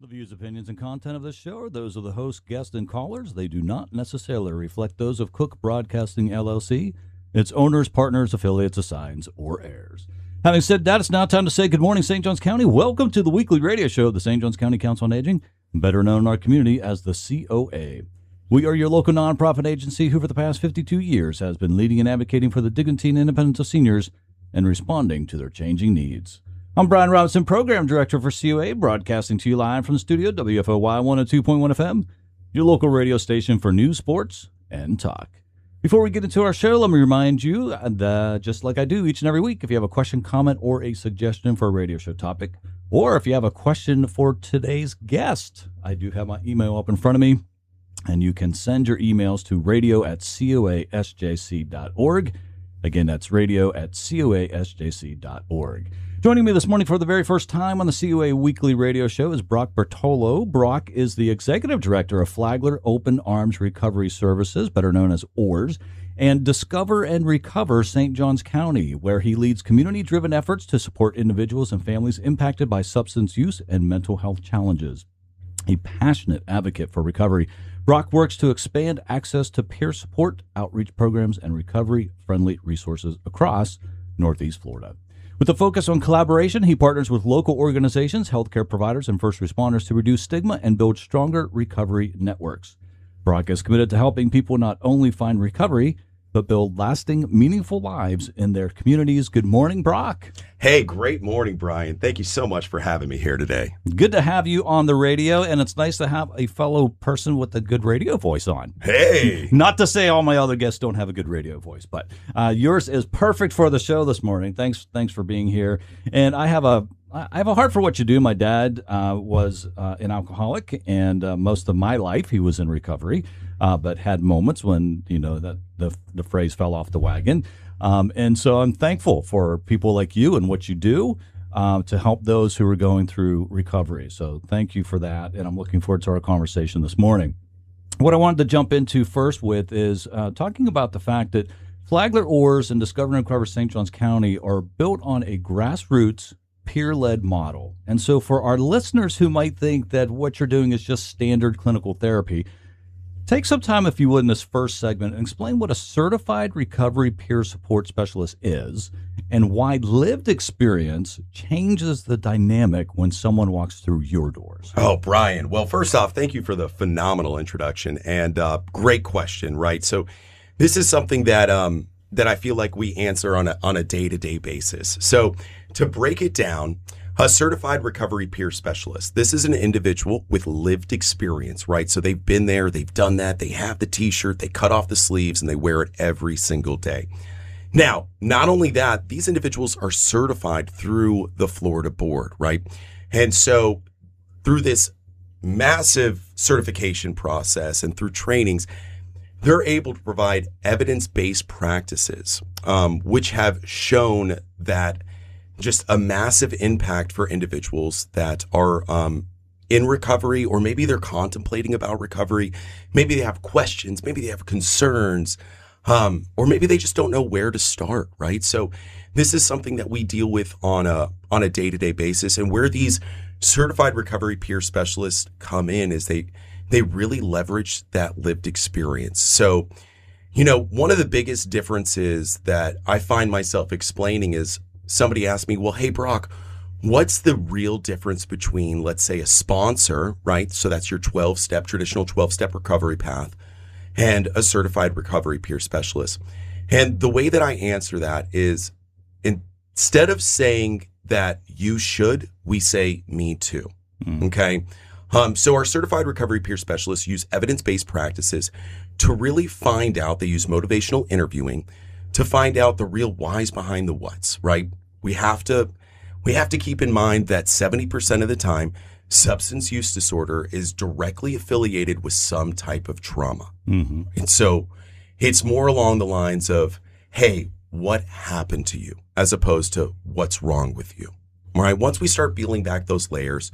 The views, opinions, and content of this show are those of the host, guests, and callers. They do not necessarily reflect those of Cook Broadcasting, LLC, its owners, partners, affiliates, assigns, or heirs. Having said that, it's now time to say good morning, St. Johns County. Welcome to the weekly radio show of the St. Johns County Council on Aging, better known in our community as the COA. We are your local nonprofit agency who for the past 52 years has been leading and advocating for the dignity and independence of seniors and responding to their changing needs. I'm Brian Robinson, Program Director for COA, broadcasting to you live from the studio, WFOY 102.1 FM, your local radio station for news, sports, and talk. Before we get into our show, let me remind you, just like I do each and every week, if you have a question, comment, or a suggestion for a radio show topic, or if you have a question for today's guest, I do have my email up in front of me, and you can send your emails to radio@coasjc.org. Again, that's radio@coasjc.org. Joining me this morning for the very first time on the COA Weekly Radio Show is Brock Birtolo. Brock is the Executive Director of Flagler Open Arms Recovery Services, better known as OARS, and Discover and Recover St. Johns County, where he leads community-driven efforts to support individuals and families impacted by substance use and mental health challenges. A passionate advocate for recovery, Brock works to expand access to peer support, outreach programs, and recovery-friendly resources across Northeast Florida. With a focus on collaboration, he partners with local organizations, healthcare providers, and first responders to reduce stigma and build stronger recovery networks. Brock is committed to helping people not only find recovery, but build lasting, meaningful lives in their communities. Good morning, Brock. Hey, great morning, Brian. Thank you so much for having me here today. Good to have you on the radio, and it's nice to have a fellow person with a good radio voice on. Hey! Not to say all my other guests don't have a good radio voice, but yours is perfect for the show this morning. Thanks for being here. And I have a heart for what you do. My dad was an alcoholic, and most of my life he was in recovery, but had moments when, that the phrase fell off the wagon. And so I'm thankful for people like you and what you do to help those who are going through recovery. So thank you for that, and I'm looking forward to our conversation this morning. What I wanted to jump into first with is talking about the fact that Flagler OARS and Discover and Recover St. Johns County are built on a grassroots peer-led model. And so for our listeners who might think that what you're doing is just standard clinical therapy, take some time, if you would, in this first segment and explain what a certified recovery peer support specialist is and why lived experience changes the dynamic when someone walks through your doors. Oh, Brian. Well, first off, thank you for the phenomenal introduction and great question, right? So this is something that I feel like we answer on a day-to-day basis. So to break it down, a certified recovery peer specialist. This is an individual with lived experience, right? So they've been there, they've done that, they have the t-shirt, they cut off the sleeves, and they wear it every single day. Now, not only that, these individuals are certified through the Florida board, right? And so through this massive certification process and through trainings, they're able to provide evidence-based practices, which have shown that just a massive impact for individuals that are in recovery, or maybe they're contemplating about recovery. Maybe they have questions, maybe they have concerns, or maybe they just don't know where to start, right? So this is something that we deal with on a day-to-day basis. And where these certified recovery peer specialists come in is they really leverage that lived experience. So, one of the biggest differences that I find myself explaining is somebody asked me, well, hey, Brock, what's the real difference between, let's say, a sponsor, right? So that's your traditional 12-step recovery path, and a certified recovery peer specialist. And the way that I answer that is, instead of saying that you should, we say me too. Okay. So our certified recovery peer specialists use evidence-based practices to really find out. They use motivational interviewing to find out the real whys behind the whats, right? We have to keep in mind that 70% of the time, substance use disorder is directly affiliated with some type of trauma. Mm-hmm. And so it's more along the lines of, hey, what happened to you, as opposed to what's wrong with you. All right. Once we start peeling back those layers,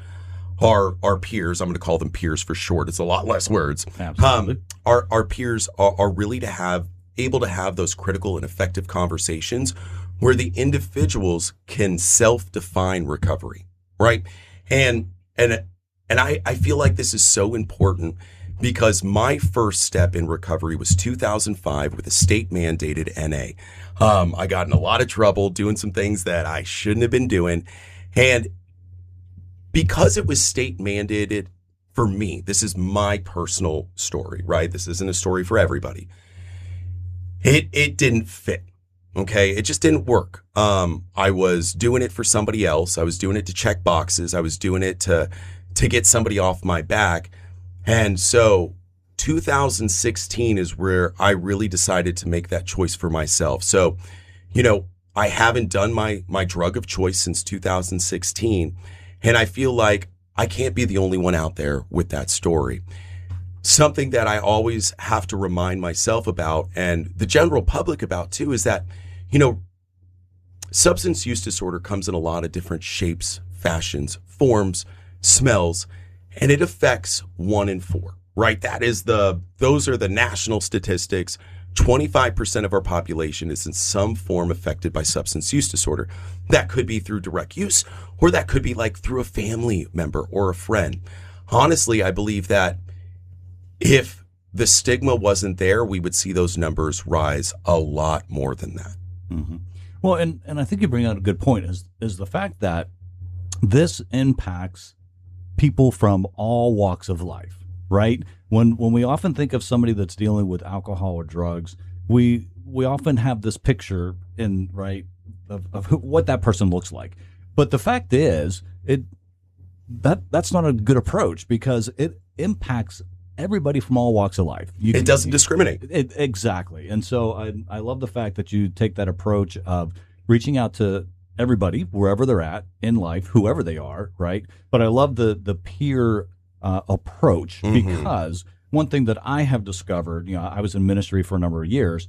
our peers, I'm going to call them peers for short, it's a lot less words. Absolutely. Our peers are really able to have those critical and effective conversations where the individuals can self-define recovery, right? And And I feel like this is so important because my first step in recovery was 2005 with a state mandated NA. I got in a lot of trouble doing some things that I shouldn't have been doing. And because it was state mandated for me, this is my personal story, right? This isn't a story for everybody. It didn't fit. Okay. It just didn't work. I was doing it for somebody else. I was doing it to check boxes. I was doing it to get somebody off my back. And so 2016 is where I really decided to make that choice for myself. So, I haven't done my drug of choice since 2016. And I feel like I can't be the only one out there with that story. Something that I always have to remind myself about and the general public about too is that, substance use disorder comes in a lot of different shapes, fashions, forms, smells, and it affects 1 in 4, right? Those are the national statistics. 25% of our population is in some form affected by substance use disorder. That could be through direct use, or that could be like through a family member or a friend. Honestly, I believe that if the stigma wasn't there, we would see those numbers rise a lot more than that. Mm-hmm. Well, and I think you bring out a good point is the fact that this impacts people from all walks of life, right? When we often think of somebody that's dealing with alcohol or drugs, we often have this picture of what that person looks like. But the fact is, that's not a good approach because it impacts everybody from all walks of life. It doesn't discriminate. Exactly. And so I love the fact that you take that approach of reaching out to everybody, wherever they're at in life, whoever they are, right? But I love the peer approach because one thing that I have discovered, I was in ministry for a number of years,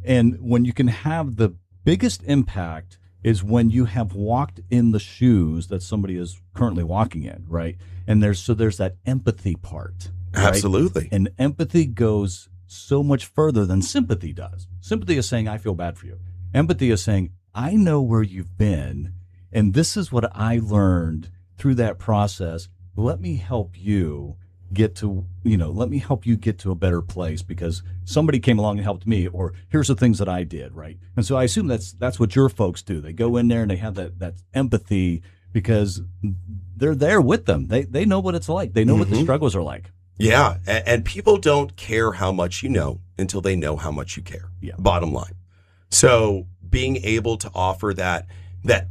and when you can have the biggest impact is when you have walked in the shoes that somebody is currently walking in, right? And there's that empathy part. Right? Absolutely. And empathy goes so much further than sympathy does. Sympathy is saying, I feel bad for you. Empathy is saying, I know where you've been, and this is what I learned through that process. Let me help you get to, let me help you get to a better place because somebody came along and helped me, or here's the things that I did, right? And so I assume that's what your folks do. They go in there and they have that empathy because they're there with them. They know what it's like. They know what the struggles are like. Yeah, and people don't care how much you know until they know how much you care. Yeah. Bottom line. So being able to offer that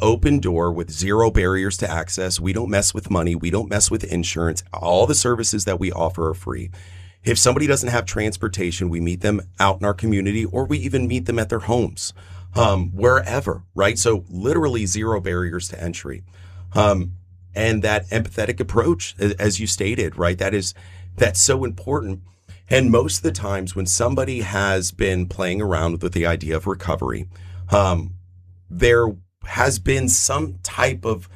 open door with zero barriers to access. We don't mess with money. We don't mess with insurance. All the services that we offer are free. If somebody doesn't have transportation, we meet them out in our community, or we even meet them at their homes, wherever, right? So literally zero barriers to entry. And that empathetic approach, as you stated, right? That's so important. And most of the times when somebody has been playing around with the idea of recovery, there has been some type of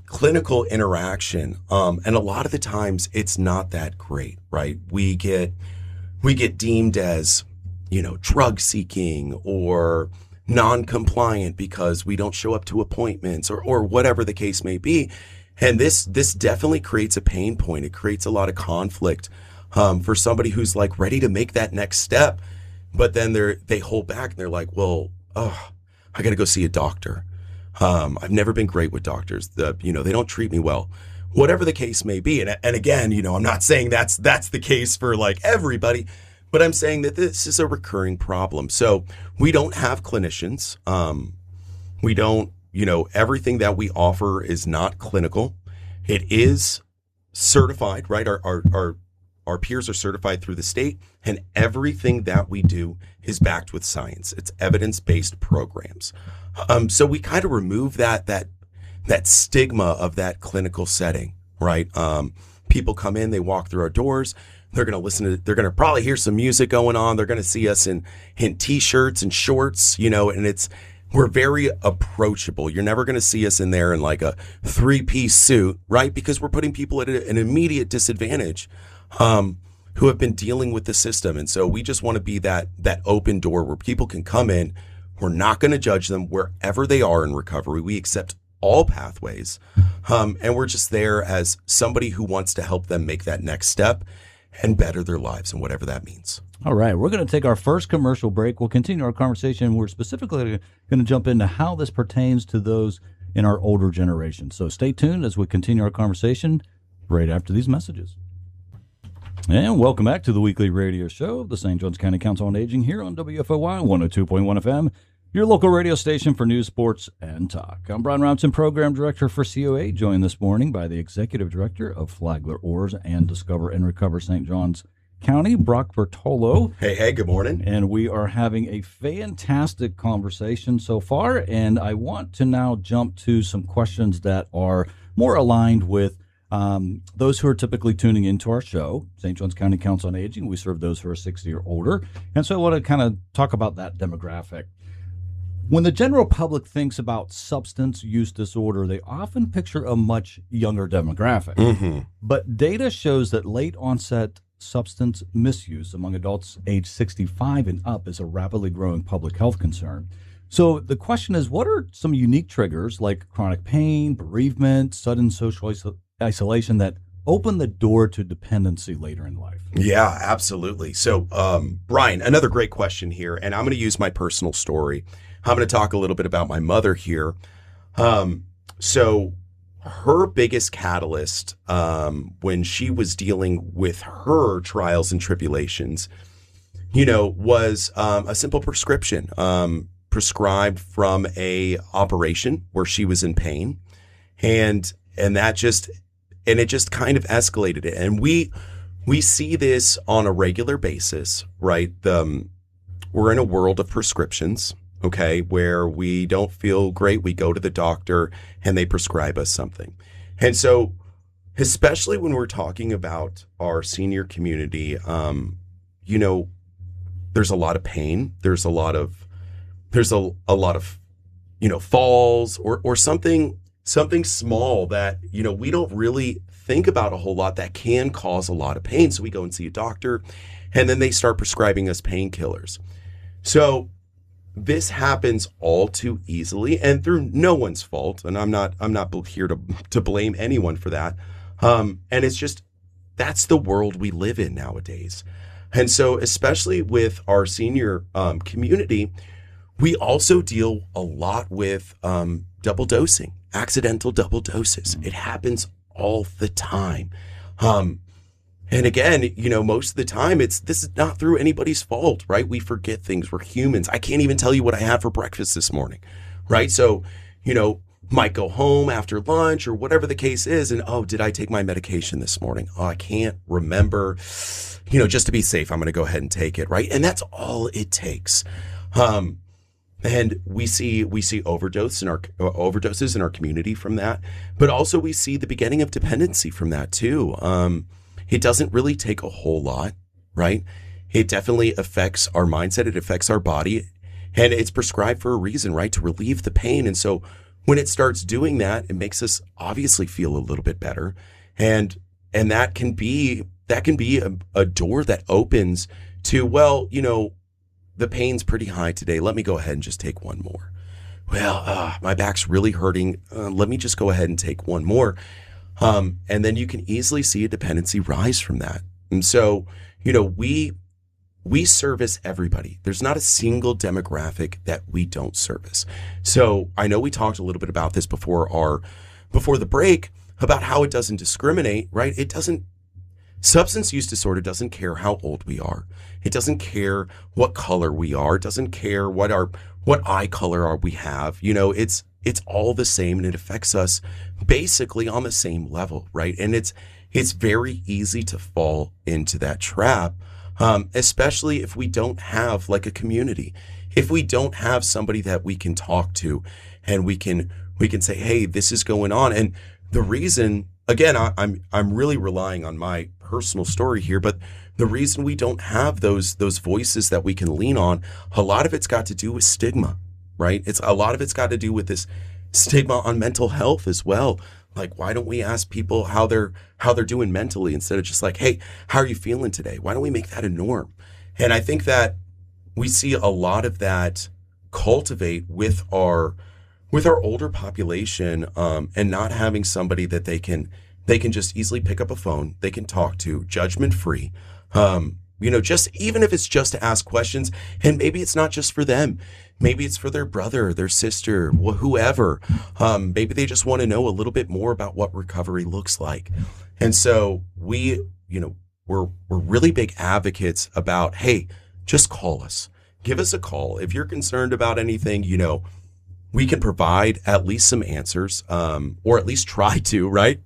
clinical interaction. And a lot of the times it's not that great, right? We get deemed as, drug seeking or non-compliant because we don't show up to appointments or whatever the case may be. And this definitely creates a pain point. It creates a lot of conflict for somebody who's like ready to make that next step, but then they hold back and they're like, well, I got to go see a doctor. I've never been great with doctors. They don't treat me well, whatever the case may be. And again, I'm not saying that's the case for like everybody, but I'm saying that this is a recurring problem. So we don't have clinicians. We don't, everything that we offer is not clinical. It is certified, right? Our peers are certified through the state, and everything that we do is backed with science. It's evidence-based programs. So we kind of remove that stigma of that clinical setting, right? People come in, they walk through our doors, they're going to they're going to probably hear some music going on. They're going to see us in t-shirts and shorts, and we're very approachable. You're never going to see us in there in like a 3-piece suit, right? Because we're putting people at an immediate disadvantage. Who have been dealing with the system. And so we just want to be that open door where people can come in. We're not going to judge them wherever they are in recovery. We accept all pathways. And we're just there as somebody who wants to help them make that next step and better their lives and whatever that means. All right, we're going to take our first commercial break. We'll continue our conversation. We're specifically going to jump into how this pertains to those in our older generation. So stay tuned as we continue our conversation right after these messages. And welcome back to the weekly radio show of the St. Johns County Council on Aging here on WFOY 102.1 FM, your local radio station for news, sports, and talk. I'm Brian Robinson, Program Director for COA, joined this morning by the Executive Director of Flagler Oars and Discover and Recover St. Johns County, Brock Birtolo. Hey, good morning. And we are having a fantastic conversation so far, and I want to now jump to some questions that are more aligned with those who are typically tuning into our show, St. Johns County Council on Aging. We serve those who are 60 or older, and so I want to kind of talk about that demographic. When the general public thinks about substance use disorder, they often picture a much younger demographic. Mm-hmm. But data shows that late onset substance misuse among adults age 65 and up is a rapidly growing public health concern. So the question is, what are some unique triggers like chronic pain, bereavement, sudden social isolation that open the door to dependency later in life? Yeah, absolutely. So, Brian, another great question here, and I'm going to use my personal story. I'm going to talk a little bit about my mother here. So her biggest catalyst when she was dealing with her trials and tribulations, was a simple prescription prescribed from a operation where she was in pain, and it just kind of escalated it. And we see this on a regular basis, right? We're in a world of prescriptions. Okay, where we don't feel great, we go to the doctor and they prescribe us something. And so, especially when we're talking about our senior community, there's a lot of pain. There's a lot of falls or something small that, we don't really think about a whole lot that can cause a lot of pain. So we go and see a doctor, and then they start prescribing us painkillers. So this happens all too easily and through no one's fault. And I'm not here to blame anyone for that. And it's just, that's the world we live in nowadays. And so, especially with our senior community, we also deal a lot with double dosing, accidental double doses. It happens all the time. And again, most of the time this is not through anybody's fault, right? We forget things. We're humans. I can't even tell you what I had for breakfast this morning, right? So, might go home after lunch or whatever the case is. And, did I take my medication this morning? Oh, I can't remember. Just to be safe, I'm going to go ahead and take it, right? And that's all it takes. And we see overdoses in our community from that, but also we see the beginning of dependency from that too. It doesn't really take a whole lot, right? It definitely affects our mindset. It affects our body, and it's prescribed for a reason, right? To relieve the pain. And so when it starts doing that, it makes us obviously feel a little bit better. And that can be a door that opens to, the pain's pretty high today. Let me go ahead and just take one more. Well, my back's really hurting. Let me just go ahead and take one more. And then you can easily see a dependency rise from that. And so, we service everybody. There's not a single demographic that we don't service. So I know we talked a little bit about this before the break about how it doesn't discriminate, right? Substance use disorder doesn't care how old we are. It doesn't care what color we are. It doesn't care what eye color we have. It's all the same, and it affects us basically on the same level, right? And it's very easy to fall into that trap, especially if we don't have like a community. If we don't have somebody that we can talk to, and we can say, hey, this is going on. And the reason, again, I'm really relying on my personal story here, but the reason we don't have those voices that we can lean on, a lot of it's got to do with stigma, right? A lot of it's got to do with this stigma on mental health as well. Like, why don't we ask people how they're doing mentally instead of just like, hey, how are you feeling today? Why don't we make that a norm? And I think that we see a lot of that cultivate with our with our older population, and not having somebody that they can just easily pick up a phone, they can talk to, judgment free. Just even if it's just to ask questions, and maybe it's not just for them, maybe it's for their brother, their sister, whoever. Maybe they just want to know a little bit more about what recovery looks like. And so we're really big advocates about, hey, just call us, give us a call. If you're concerned about anything, we can provide at least some answers, or at least try to, right?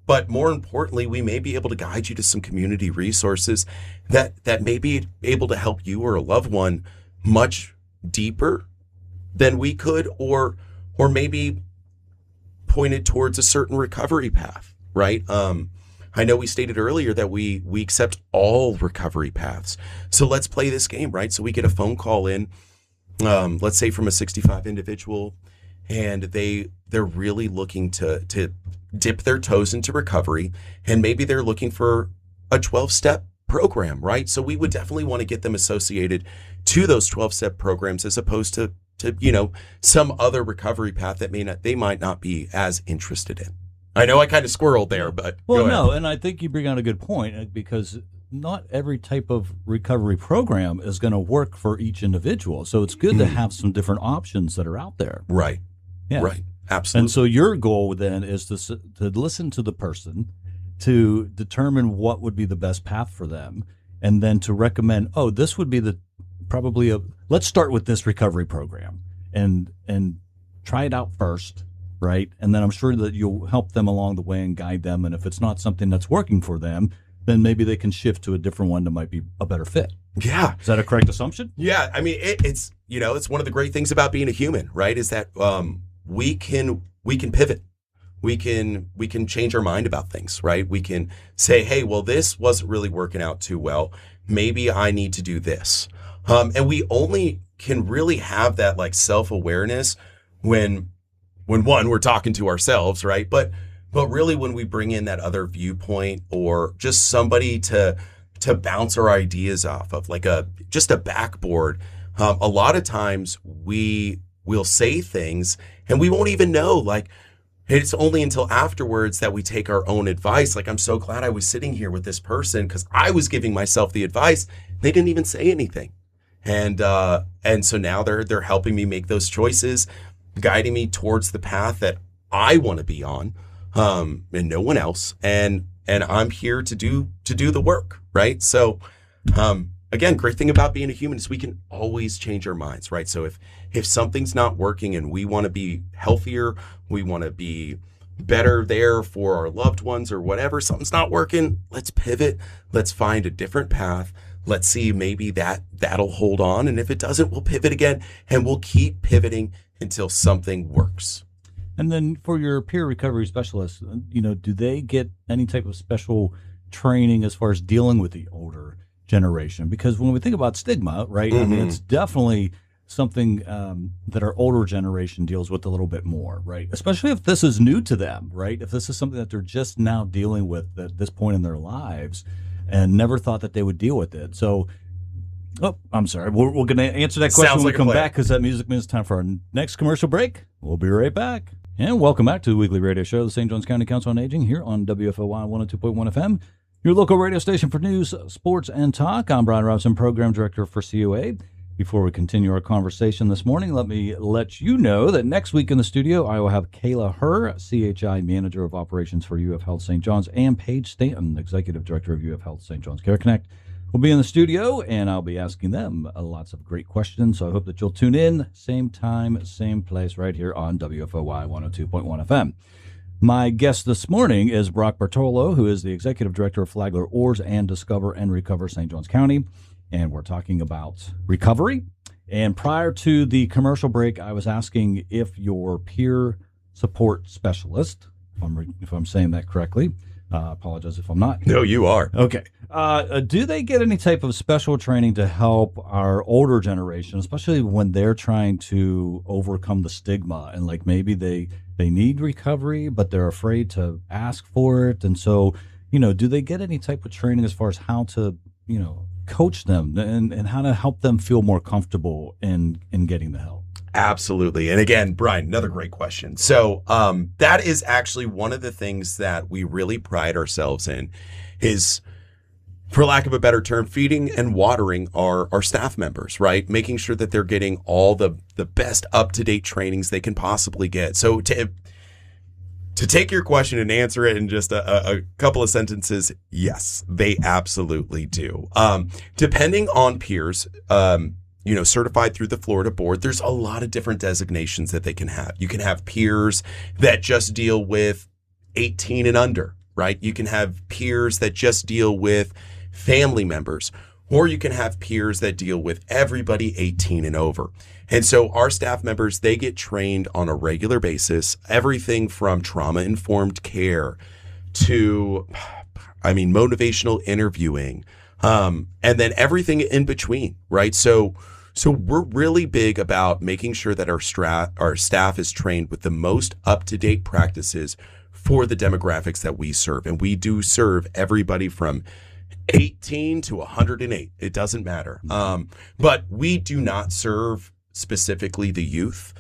But more importantly, we may be able to guide you to some community resources that may be able to help you or a loved one much deeper than we could, or maybe pointed towards a certain recovery path, right? I know we stated earlier that we accept all recovery paths. So let's play this game, right? So we get a phone call in, let's say from a 65 individual, and they're really looking to dip their toes into recovery, and maybe they're looking for a 12-step program, right? So we would definitely want to get them associated to those 12-step programs, as opposed to some other recovery path that they might not be as interested in. I know I kind of squirreled there, but well, no, and I think you bring out a good point, because not every type of recovery program is going to work for each individual. So it's good to have some different options that are out there. Right. Yeah. Right. Absolutely. And so your goal then is to listen to the person, to determine what would be the best path for them, and then to recommend, this would be let's start with this recovery program and try it out first, right? And then I'm sure that you'll help them along the way and guide them. And if it's not something that's working for them, then maybe they can shift to a different one that might be a better fit. Yeah. Is that a correct assumption? Yeah. I mean, it's one of the great things about being a human, right? Is that we can pivot. We can change our mind about things, right? We can say, hey, well, this wasn't really working out too well. Maybe I need to do this. And we only can really have that like self-awareness when one, we're talking to ourselves, right? But really when we bring in that other viewpoint, or just somebody to bounce our ideas off of, like just a backboard. A lot of times we'll say things and we won't even know, like, it's only until afterwards that we take our own advice. Like, I'm so glad I was sitting here with this person because I was giving myself the advice. They didn't even say anything. And so now they're helping me make those choices, guiding me towards the path that I want to be on, and no one else. And I'm here to do the work, right? So, again, great thing about being a human is we can always change our minds, right? So if something's not working and we want to be healthier, we want to be better there for our loved ones or whatever, something's not working, let's pivot. Let's find a different path. Let's see, maybe that'll hold on. And if it doesn't, we'll pivot again, and we'll keep pivoting until something works. And then for your peer recovery specialists, do they get any type of special training as far as dealing with the older generation? Because when we think about stigma, right, I mean, it's definitely something that our older generation deals with a little bit more, right? Especially if this is new to them, right? If this is something that they're just now dealing with at this point in their lives and never thought that they would deal with it. So, I'm sorry. We're going to answer that question when we come back, because that music means it's time for our next commercial break. We'll be right back. And welcome back to the weekly radio show, the St. Johns County Council on Aging, here on WFOY 102.1 FM, your local radio station for news, sports, and talk. I'm Brian Robinson, Program Director for COA. Before we continue our conversation this morning, let me let you know that next week in the studio, I will have Kayla Herr, CHI Manager of Operations for UF Health St. John's, and Paige Stanton, Executive Director of UF Health St. John's Care Connect. We'll be in the studio, and I'll be asking them lots of great questions. So I hope that you'll tune in, same time, same place, right here on WFOY 102.1 FM. My guest this morning is Brock Birtolo, who is the Executive Director of Flagler Oars and Discover and Recover St. Johns County. And we're talking about recovery. And prior to the commercial break, I was asking if your peer support specialist, if I'm saying that correctly, apologize if I'm not. No, you are. Okay. Do they get any type of special training to help our older generation, especially when they're trying to overcome the stigma and like maybe they need recovery, but they're afraid to ask for it? And so, do they get any type of training as far as how to, coach them and how to help them feel more comfortable in getting the help? Absolutely. And again, Brian, another great question. So that is actually one of the things that we really pride ourselves in is, for lack of a better term, feeding and watering our staff members, right? Making sure that they're getting all the best up-to-date trainings they can possibly get. So to take your question and answer it in just a couple of sentences, yes, they absolutely do. Depending on peers, certified through the Florida board, there's a lot of different designations that they can have. You can have peers that just deal with 18 and under, right? You can have peers that just deal with family members, or you can have peers that deal with everybody 18 and over. And so our staff members, they get trained on a regular basis, everything from trauma-informed care to, motivational interviewing, and then everything in between, right? So we're really big about making sure that our staff is trained with the most up-to-date practices for the demographics that we serve. And we do serve everybody from 18 to 108. It doesn't matter. But we do not serve specifically the youth.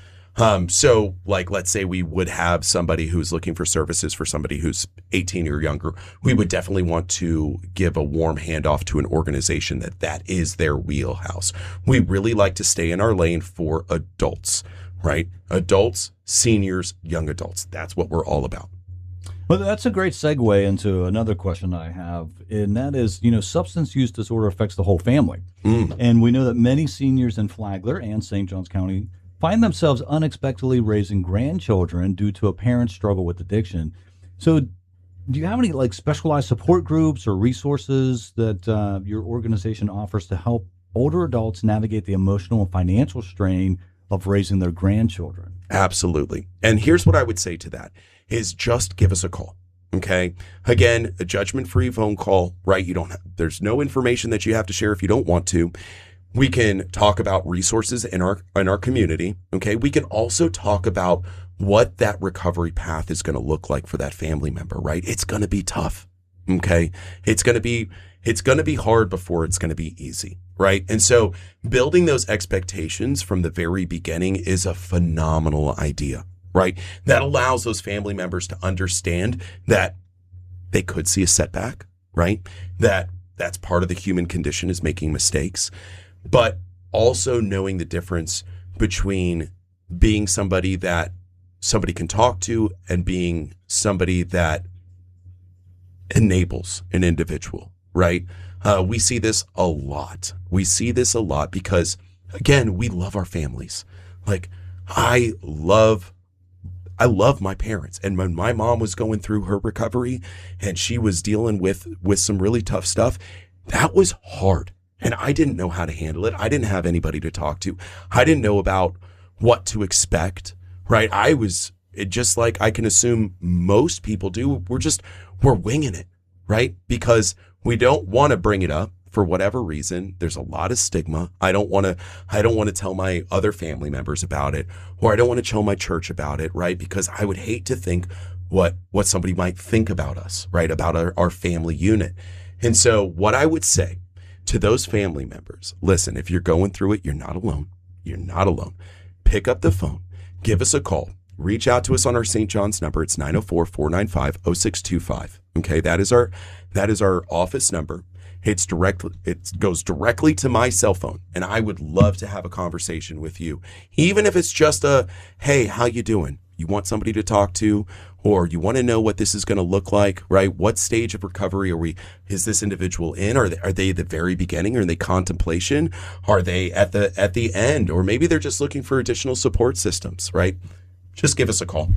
So like, let's say we would have somebody who's looking for services for somebody who's 18 or younger. We would definitely want to give a warm handoff to an organization that is their wheelhouse. We really like to stay in our lane for adults, right? Adults, seniors, young adults. That's what we're all about. Well, that's a great segue into another question I have, and that is, substance use disorder affects the whole family. And we know that many seniors in Flagler and St. Johns County find themselves unexpectedly raising grandchildren due to a parent's struggle with addiction. So do you have any specialized support groups or resources that your organization offers to help older adults navigate the emotional and financial strain of raising their grandchildren? Absolutely. And here's what I would say to that is just give us a call. Okay. Again, a judgment-free phone call, right? There's no information that you have to share if you don't want to. We can talk about resources in our community. Okay. We can also talk about what that recovery path is going to look like for that family member, right? It's going to be tough. Okay. It's going to be hard before it's going to be easy. Right. And so building those expectations from the very beginning is a phenomenal idea, right? That allows those family members to understand that they could see a setback, right? That's part of the human condition is making mistakes, but also knowing the difference between being somebody that somebody can talk to and being somebody that enables an individual, right? We see this a lot. Because, again, we love our families. Like, I love my parents. And when my mom was going through her recovery and she was dealing with some really tough stuff, that was hard. And I didn't know how to handle it. I didn't have anybody to talk to. I didn't know about what to expect, right? Just like I can assume most people do, we're winging it, right? Because we don't want to bring it up for whatever reason. There's a lot of stigma. I don't want to tell my other family members about it, or I don't want to tell my church about it, right? Because I would hate to think what somebody might think about us, right? About our family unit. And so what I would say to those family members, listen, if you're going through it, you're not alone. You're not alone. Pick up the phone, give us a call, reach out to us on our St. John's number. It's 904-495-0625. Okay. That is our office number. It goes directly to my cell phone, and I would love to have a conversation with you. Even if it's just hey, how you doing? You want somebody to talk to, or you want to know what this is going to look like, right? What stage of recovery is this individual in? Are they at the very beginning? Are they contemplation? Are they at the end? Or maybe they're just looking for additional support systems, right? Just give us a call.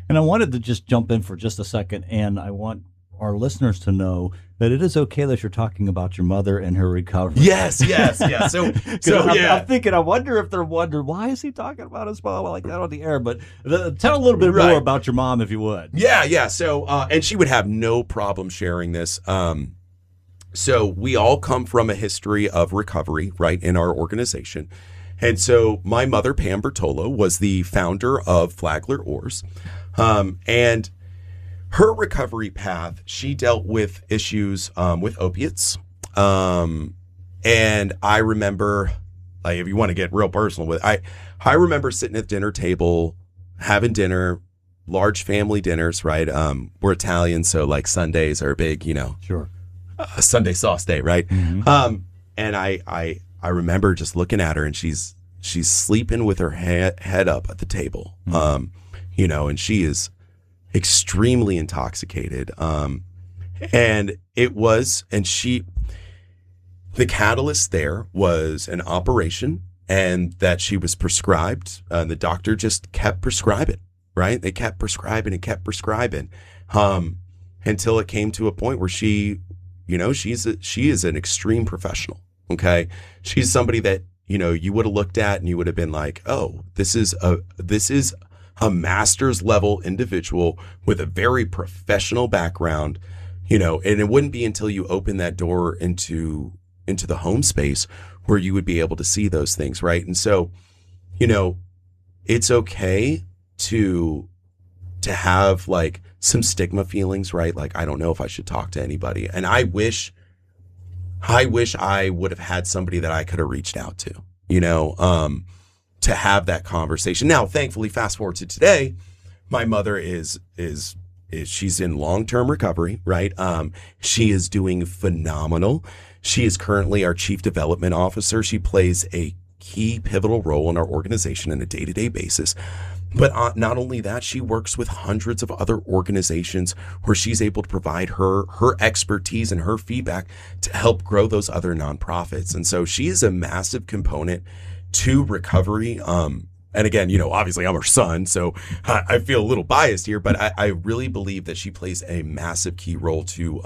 And I wanted to just jump in for just a second, and I want our listeners to know that it is okay that you're talking about your mother and her recovery. Yes. Yeah. So I'm thinking, I wonder if they're wondering, why is he talking about his mom like that on the air? But tell a little bit more about your mom, if you would. Yeah. So, and she would have no problem sharing this. So we all come from a history of recovery, right, in our organization. And so my mother, Pam Birtolo, was the founder of Flagler Oars. And her recovery path, she dealt with issues with opiates. And I remember Like if you want to get real personal with it. I remember sitting at the dinner table, having dinner, large family dinners, right? We're Italian, so like Sundays are big, Sure. Sunday sauce day, right? Mm-hmm. And I remember just looking at her, and she's sleeping with her head up at the table, and she is extremely intoxicated. And the catalyst there was an operation, and that she was prescribed. The doctor just kept prescribing, right? They kept prescribing and kept prescribing, until it came to a point where she is an extreme professional. Okay. She's somebody that, you would have looked at and you would have been like, oh, this is a master's level individual with a very professional background, and it wouldn't be until you open that door into the home space where you would be able to see those things. Right. And so, it's okay to have like some stigma feelings, right? Like, I don't know if I should talk to anybody. And I wish I would have had somebody that I could have reached out to, to have that conversation. Now, thankfully, fast forward to today, my mother is she's in long-term recovery, right? She is doing phenomenal. She is currently our chief development officer. She plays a key pivotal role in our organization on a day-to-day basis. But not only that, she works with hundreds of other organizations where she's able to provide her expertise and her feedback to help grow those other nonprofits. And so she is a massive component to recovery. And again, obviously I'm her son, so I feel a little biased here, but I really believe that she plays a massive key role to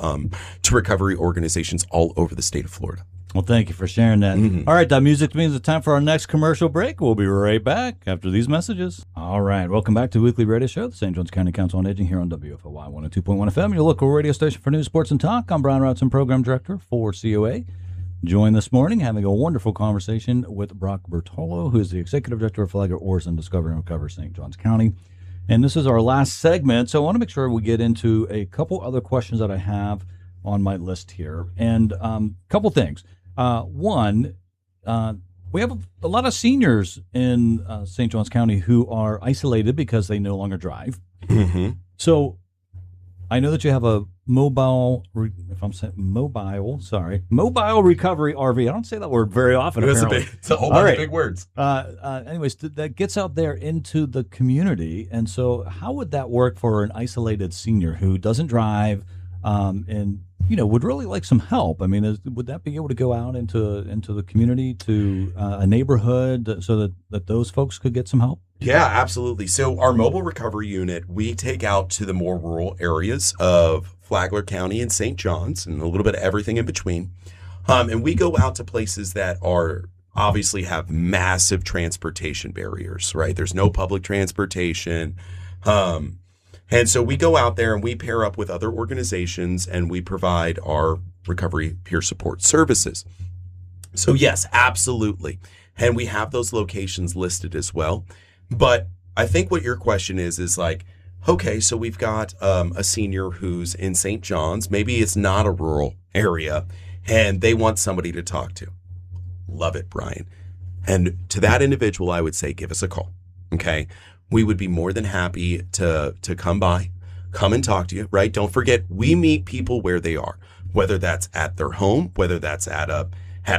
recovery organizations all over the state of Florida. Well, thank you for sharing that. Mm-hmm. All right, that music means it's time for our next commercial break. We'll be right back after these messages. All right, welcome back to the Weekly Radio Show, the St. Johns County Council on Aging here on WFOY 102.1 FM, your local radio station for news, sports, and talk. I'm Brian Routson, Program Director for COA. Joined this morning having a wonderful conversation with Brock Birtolo, who is the Executive Director of Flag Oars and Discover and Recover St. Johns County. And this is our last segment, so I want to make sure we get into a couple other questions that I have on my list here. And a couple things. One, we have a lot of seniors in St. Johns County who are isolated because they no longer drive. Mm-hmm. So I know that you have a mobile recovery RV. I don't say that word very often. It's a whole bunch of big words. Anyways, that gets out there into the community. And so how would that work for an isolated senior who doesn't drive and would really like some help? I mean, would that be able to go out into the community, to a neighborhood, so that those folks could get some help? Yeah, absolutely. So our mobile recovery unit, we take out to the more rural areas of Flagler County and St. John's and a little bit of everything in between. And we go out to places that are obviously have massive transportation barriers, right? There's no public transportation. And so we go out there and we pair up with other organizations and we provide our recovery peer support services. So yes, absolutely. And we have those locations listed as well. But I think what your question is like, okay, so we've got a senior who's in St. John's. Maybe it's not a rural area and they want somebody to talk to. Love it, Brian. And to that individual, I would say, give us a call. Okay. We would be more than happy to come by, come and talk to you, right? Don't forget, we meet people where they are, whether that's at their home, whether that's at a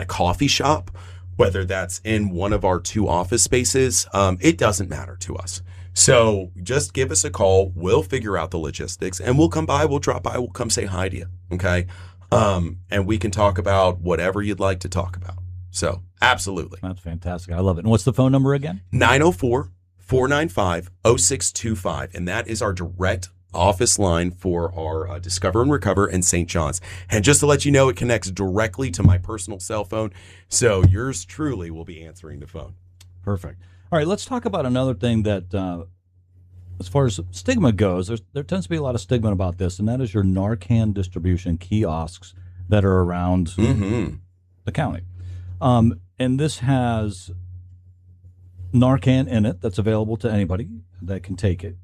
coffee shop, whether that's in one of our 2 office spaces. It doesn't matter to us. So just give us a call. We'll figure out the logistics and we'll come by, we'll drop by, we'll come say hi to you. Okay. And we can talk about whatever you'd like to talk about. So absolutely. That's fantastic. I love it. And what's the phone number again? 904-495-0625. And that is our direct office line for our Discover and Recover in St. John's. And just to let you know, it connects directly to my personal cell phone. So yours truly will be answering the phone. Perfect. All right, let's talk about another thing that, as far as stigma goes, there tends to be a lot of stigma about this, and that is your Narcan distribution kiosks that are around the county. And this has Narcan in it that's available to anybody that can take it.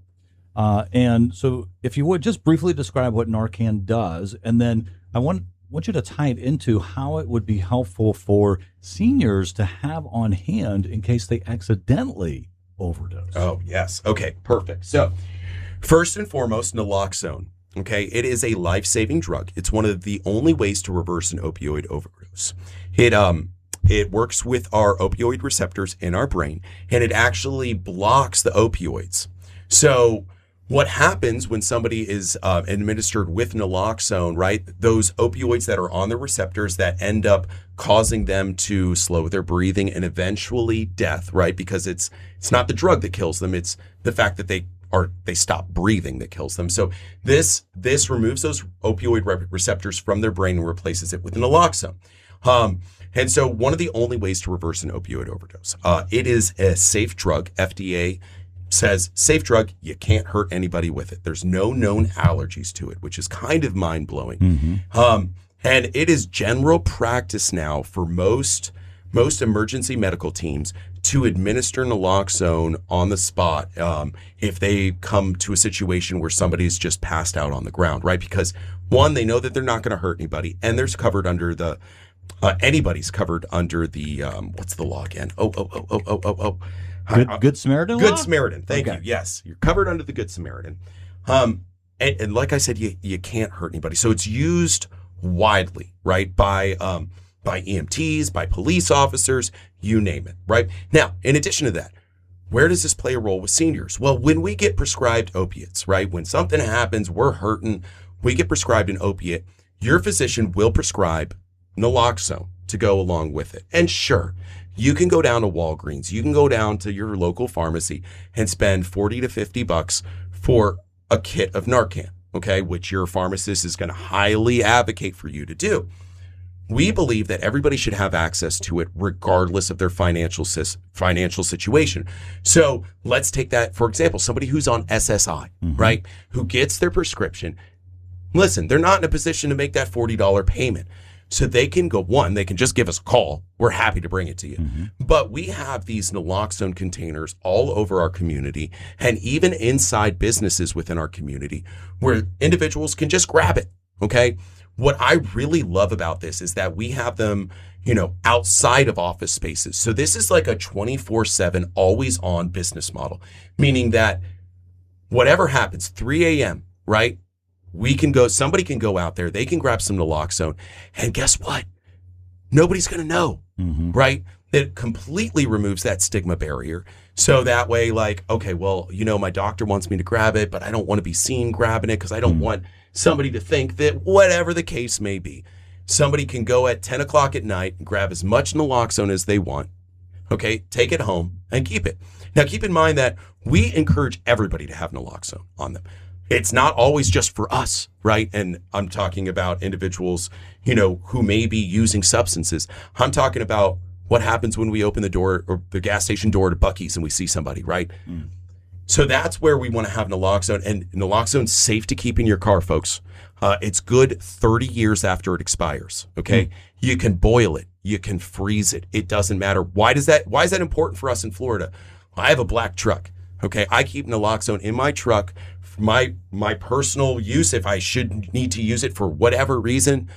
And so if you would just briefly describe what Narcan does, and then I want want you to tie it into how it would be helpful for seniors to have on hand in case they accidentally overdose. Oh, yes. Okay, perfect. So first and foremost, naloxone. Okay, it is a life-saving drug. It's one of the only ways to reverse an opioid overdose. It works with our opioid receptors in our brain, and it actually blocks the opioids. So what happens when somebody is administered with naloxone, right? Those opioids that are on the receptors that end up causing them to slow their breathing and eventually death, right? Because it's not the drug that kills them, it's the fact that they stop breathing that kills them. So this removes those opioid receptors from their brain and replaces it with naloxone. And so one of the only ways to reverse an opioid overdose, it is a safe drug. FDA says safe drug, you can't hurt anybody with it. There's no known allergies to it, which is kind of mind-blowing. Mm-hmm. And it is general practice now for most emergency medical teams to administer naloxone on the spot if they come to a situation where somebody's just passed out on the ground, right? Because one, they know that they're not going to hurt anybody, and there's covered under the anybody's covered under the what's the law again? Good Samaritan law? Good Samaritan. Thank you. Yes, you're covered under the Good Samaritan. And like I said, you can't hurt anybody. So it's used widely, right? By EMTs, by police officers, you name it, right? Now, in addition to that, where does this play a role with seniors? Well, when we get prescribed opiates, right? When something happens, we're hurting, we get prescribed an opiate, your physician will prescribe naloxone to go along with it. And sure, you can go down to Walgreens, you can go down to your local pharmacy and spend $40 to $50 for a kit of Narcan, okay, which your pharmacist is going to highly advocate for you to do. We believe that everybody should have access to it regardless of their financial situation. So let's take that, for example, somebody who's on SSI, mm-hmm. right, who gets their prescription. Listen, they're not in a position to make that $40 payment. So they can go, one, they can just give us a call. We're happy to bring it to you. Mm-hmm. But we have these naloxone containers all over our community and even inside businesses within our community where individuals can just grab it, okay? What I really love about this is that we have them, outside of office spaces. So this is like a 24/7, always on business model, meaning that whatever happens, 3 a.m., right? Somebody can go out there, they can grab some naloxone, and guess what? Nobody's going to know, mm-hmm. right? It completely removes that stigma barrier. So that way, like, okay, well, my doctor wants me to grab it, but I don't want to be seen grabbing it because I don't want somebody to think that whatever the case may be. Somebody can go at 10 o'clock at night and grab as much naloxone as they want, okay, take it home and keep it. Now, keep in mind that we encourage everybody to have naloxone on them. It's not always just for us, right? And I'm talking about individuals, who may be using substances. I'm talking about what happens when we open the door or the gas station door to Buc-ee's and we see somebody, right? Mm. So that's where we want to have naloxone. And naloxone's safe to keep in your car, folks. It's good 30 years after it expires, okay? Mm. You can boil it. You can freeze it. It doesn't matter. Why is that important for us in Florida? I have a black truck, okay? I keep naloxone in my truck for my personal use if I should need to use it for whatever reason,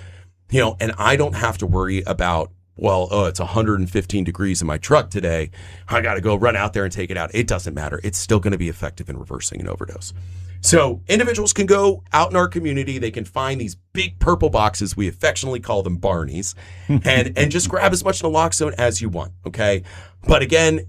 and I don't have to worry about, it's 115 degrees in my truck today. I got to go run out there and take it out. It doesn't matter. It's still going to be effective in reversing an overdose. So individuals can go out in our community. They can find these big purple boxes. We affectionately call them Barneys and just grab as much naloxone as you want. Okay. But again,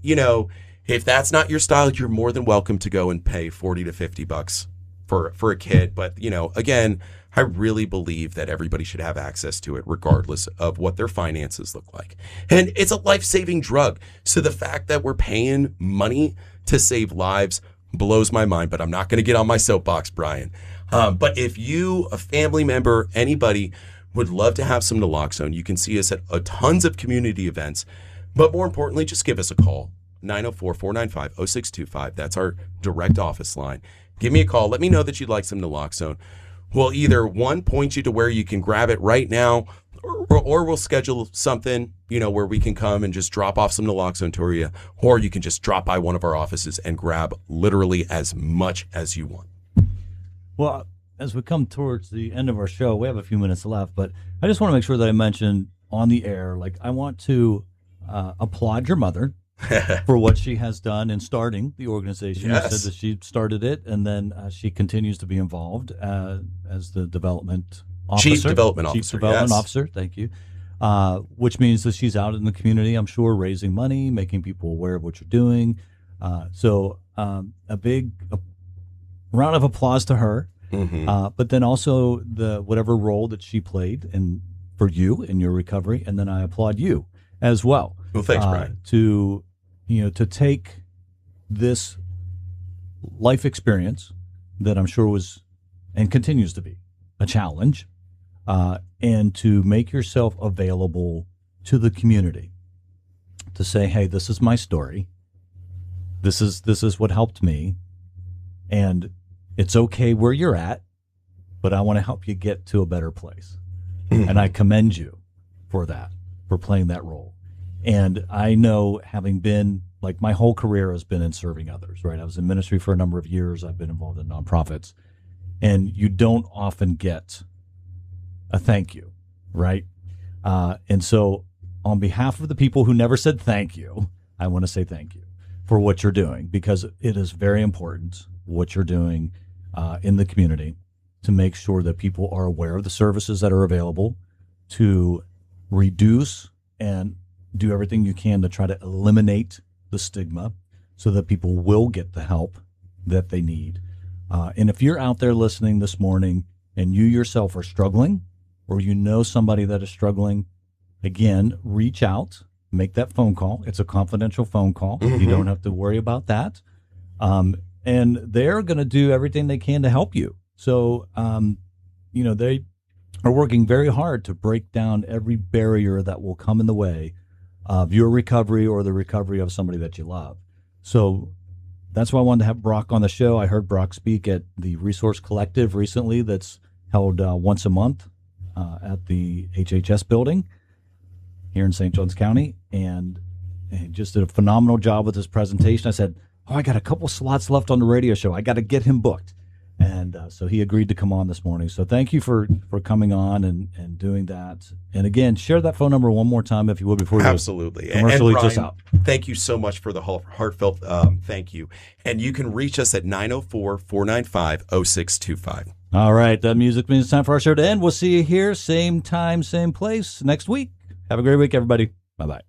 if that's not your style, you're more than welcome to go and pay $40 to $50 for a kit. But, again, I really believe that everybody should have access to it regardless of what their finances look like. And it's a life-saving drug. So the fact that we're paying money to save lives blows my mind, but I'm not going to get on my soapbox, Brian. But if you, a family member, anybody would love to have some naloxone, you can see us at tons of community events. But more importantly, just give us a call. 904-495-0625. That's our direct office line. Give me a call. Let me know that you'd like some naloxone. We'll either, one, point you to where you can grab it right now, or we'll schedule something, where we can come and just drop off some naloxone to you, or you can just drop by one of our offices and grab literally as much as you want. Well, as we come towards the end of our show, we have a few minutes left, but I just want to make sure that I mention on the air, like, I want to applaud your mother for what she has done in starting the organization. Yes. You said that she started it, and then she continues to be involved as the development officer. Chief Development Officer, thank you. Which means that she's out in the community, I'm sure, raising money, making people aware of what you're doing. So a big round of applause to her. Mm-hmm. But then also the whatever role that she played for you in your recovery, and then I applaud you as well. Well, thanks, Brian. To take this life experience that I'm sure was and continues to be a challenge, and to make yourself available to the community, to say, hey, this is my story. This is what helped me, and it's okay where you're at, but I want to help you get to a better place. And I commend you for that, for playing that role. And I know, having been, like, my whole career has been in serving others, right? I was in ministry for a number of years. I've been involved in nonprofits. And you don't often get a thank you, right? And so on behalf of the people who never said thank you, I want to say thank you for what you're doing, because it is very important what you're doing in the community to make sure that people are aware of the services that are available, to reduce and do everything you can to try to eliminate the stigma so that people will get the help that they need. And if you're out there listening this morning and you yourself are struggling, or you know somebody that is struggling, again, reach out, make that phone call. It's a confidential phone call. Mm-hmm. You don't have to worry about that. And they're going to do everything they can to help you. So, they are working very hard to break down every barrier that will come in the way of your recovery or the recovery of somebody that you love. So that's why I wanted to have Brock on the show. I heard Brock speak at the Resource Collective recently, that's held once a month at the HHS building here in St. Johns County. And he just did a phenomenal job with his presentation. I said, I got a couple slots left on the radio show. I got to get him booked. And so he agreed to come on this morning. So thank you for coming on and doing that. And again, share that phone number one more time, if you would, before you Absolutely. commercially and Brian, just out. Thank you so much for the heartfelt thank you. And you can reach us at 904-495-0625. All right. That music means it's time for our show to end. We'll see you here, same time, same place, next week. Have a great week, everybody. Bye-bye.